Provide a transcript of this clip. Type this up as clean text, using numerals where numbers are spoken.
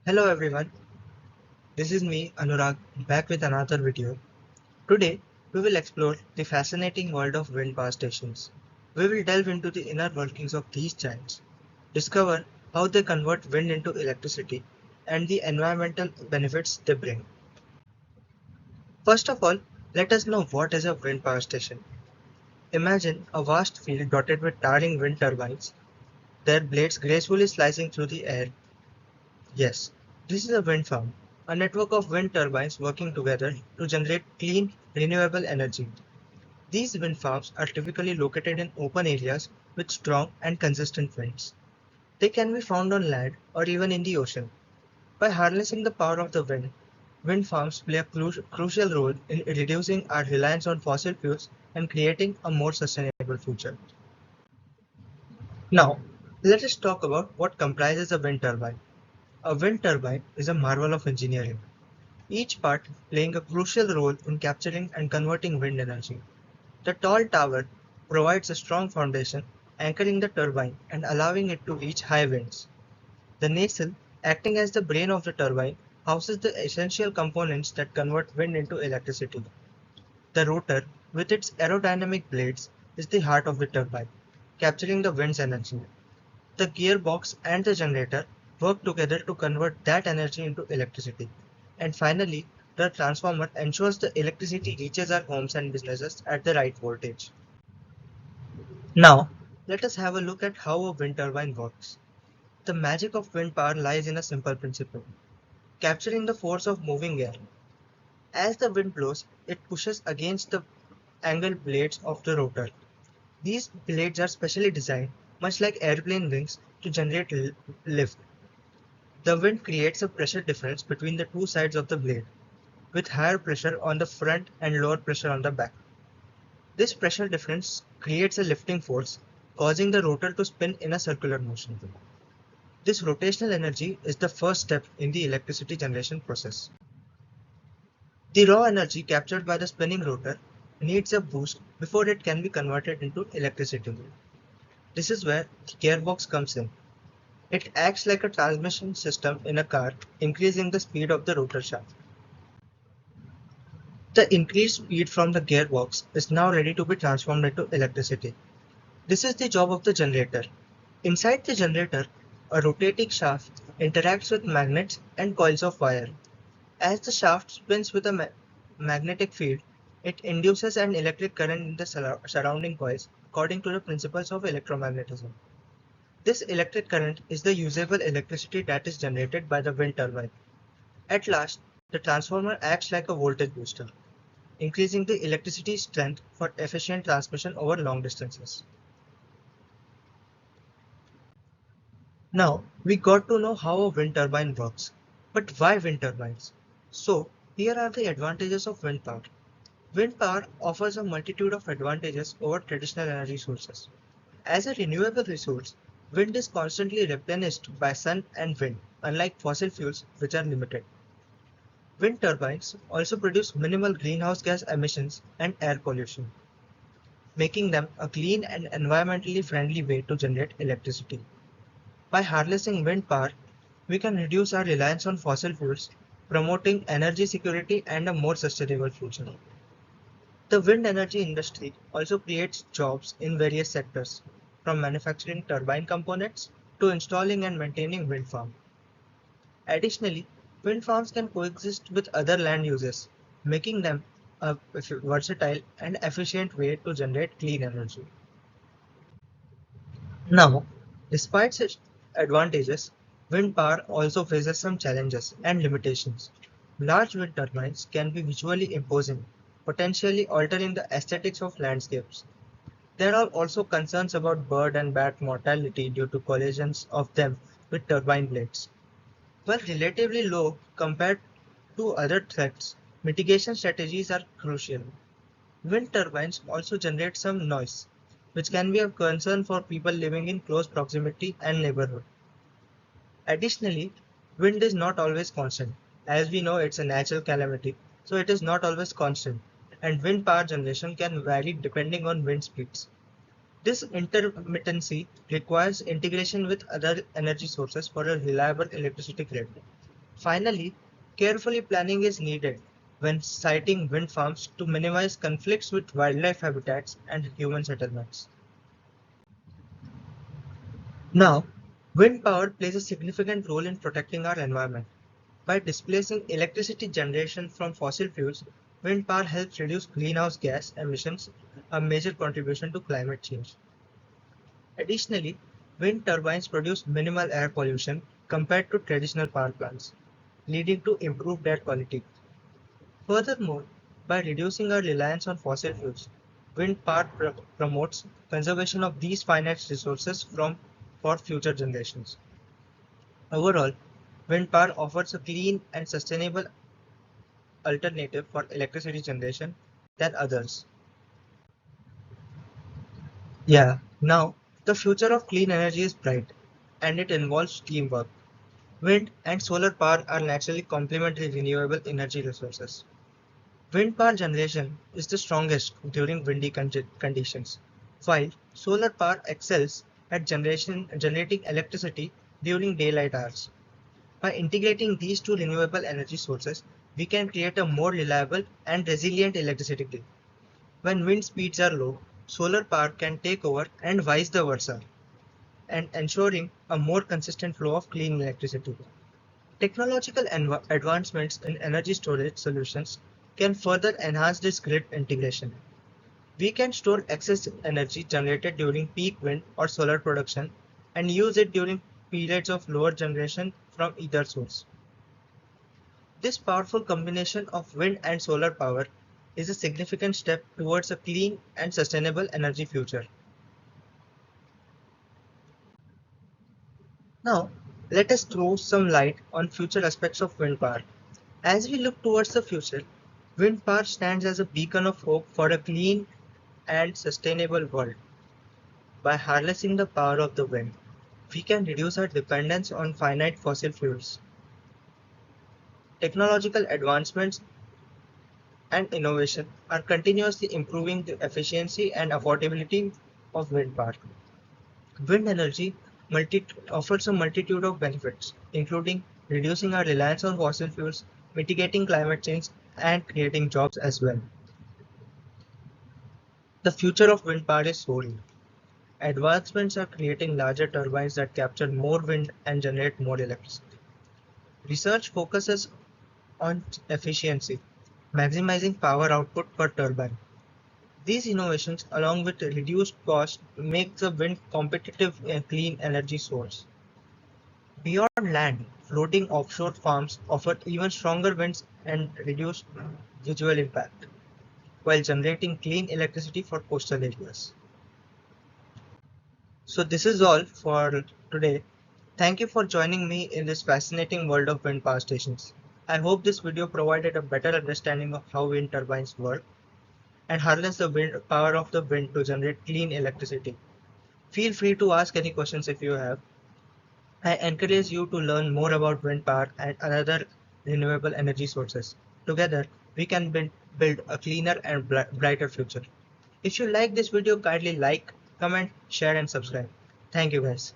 Hello everyone, this is me Anurag back with another video. Today we will explore the fascinating world of wind power stations. We will delve into the inner workings of these giants, discover how they convert wind into electricity and the environmental benefits they bring. First of all, let us know what is a wind power station. Imagine a vast field dotted with towering wind turbines, their blades gracefully slicing through the air. Yes, this is a wind farm, a network of wind turbines working together to generate clean, renewable energy. These wind farms are typically located in open areas with strong and consistent winds. They can be found on land or even in the ocean. By harnessing the power of the wind, wind farms play a crucial role in reducing our reliance on fossil fuels and creating a more sustainable future. Now, let us talk about what comprises a wind turbine. A wind turbine is a marvel of engineering, each part playing a crucial role in capturing and converting wind energy. The tall tower provides a strong foundation, anchoring the turbine and allowing it to reach high winds. The nacelle, acting as the brain of the turbine, houses the essential components that convert wind into electricity. The rotor, with its aerodynamic blades, is the heart of the turbine, capturing the wind's energy. The gearbox and the generator work together to convert that energy into electricity. And finally, the transformer ensures the electricity reaches our homes and businesses at the right voltage. Now, let us have a look at how a wind turbine works. The magic of wind power lies in a simple principle: capturing the force of moving air. As the wind blows, it pushes against the angled blades of the rotor. These blades are specially designed, much like airplane wings, to generate lift. The wind creates a pressure difference between the two sides of the blade, with higher pressure on the front and lower pressure on the back. This pressure difference creates a lifting force, causing the rotor to spin in a circular motion. This rotational energy is the first step in the electricity generation process. The raw energy captured by the spinning rotor needs a boost before it can be converted into electricity. This is where the gearbox comes in. It acts like a transmission system in a car, increasing the speed of the rotor shaft. The increased speed from the gearbox is now ready to be transformed into electricity. This is the job of the generator. Inside the generator, a rotating shaft interacts with magnets and coils of wire. As the shaft spins with a magnetic field, it induces an electric current in the surrounding coils according to the principles of electromagnetism. This electric current is the usable electricity that is generated by the wind turbine. At last, the transformer acts like a voltage booster, increasing the electricity strength for efficient transmission over long distances. Now, we got to know how a wind turbine works. But why wind turbines? So, here are the advantages of wind power. Wind power offers a multitude of advantages over traditional energy sources. As a renewable resource, wind is constantly replenished by sun and wind, unlike fossil fuels, which are limited. Wind turbines also produce minimal greenhouse gas emissions and air pollution, making them a clean and environmentally friendly way to generate electricity. By harnessing wind power, we can reduce our reliance on fossil fuels, promoting energy security and a more sustainable future. The wind energy industry also creates jobs in various sectors, from manufacturing turbine components to installing and maintaining wind farms. Additionally, wind farms can coexist with other land uses, making them a versatile and efficient way to generate clean energy. Now, despite such advantages, wind power also faces some challenges and limitations. Large wind turbines can be visually imposing, potentially altering the aesthetics of landscapes. There are also concerns about bird and bat mortality due to collisions of them with turbine blades. While relatively low compared to other threats, mitigation strategies are crucial. Wind turbines also generate some noise, which can be a concern for people living in close proximity and neighborhood. Additionally, wind is not always constant. As we know, it's a natural calamity, so it is not always constant, and wind power generation can vary depending on wind speeds. This intermittency requires integration with other energy sources for a reliable electricity grid. Finally, carefully planning is needed when siting wind farms to minimize conflicts with wildlife habitats and human settlements. Now, wind power plays a significant role in protecting our environment. By displacing electricity generation from fossil fuels, wind power helps reduce greenhouse gas emissions, a major contribution to climate change. Additionally, wind turbines produce minimal air pollution compared to traditional power plants, leading to improved air quality. Furthermore, by reducing our reliance on fossil fuels, wind power promotes conservation of these finite resources for future generations. Overall, wind power offers a clean and sustainable alternative for electricity generation than others. Yeah, now the future of clean energy is bright and it involves teamwork. Wind and solar power are naturally complementary renewable energy resources. Wind power generation is the strongest during windy conditions, while solar power excels at generating electricity during daylight hours. By integrating these two renewable energy sources, we can create a more reliable and resilient electricity grid. When wind speeds are low, solar power can take over and vice versa, and ensuring a more consistent flow of clean electricity. Technological advancements in energy storage solutions can further enhance this grid integration. We can store excess energy generated during peak wind or solar production and use it during periods of lower generation from either source. This powerful combination of wind and solar power is a significant step towards a clean and sustainable energy future. Now, let us throw some light on future aspects of wind power. As we look towards the future, wind power stands as a beacon of hope for a clean and sustainable world. By harnessing the power of the wind, we can reduce our dependence on finite fossil fuels. Technological advancements and innovation are continuously improving the efficiency and affordability of wind power. Wind energy offers a multitude of benefits, including reducing our reliance on fossil fuels, mitigating climate change, and creating jobs as well. The future of wind power is soaring. Advancements are creating larger turbines that capture more wind and generate more electricity. Research focuses on efficiency, maximizing power output per turbine. These innovations, along with reduced cost, make the wind competitive and clean energy source. Beyond land, floating offshore farms offer even stronger winds and reduced visual impact, while generating clean electricity for coastal areas. So this is all for today. Thank you for joining me in this fascinating world of wind power stations. I hope this video provided a better understanding of how wind turbines work and harness the power of the wind to generate clean electricity. Feel free to ask any questions if you have. I encourage you to learn more about wind power and other renewable energy sources. Together, we can build a cleaner and brighter future. If you like this video, kindly like, comment, share and subscribe. Thank you guys.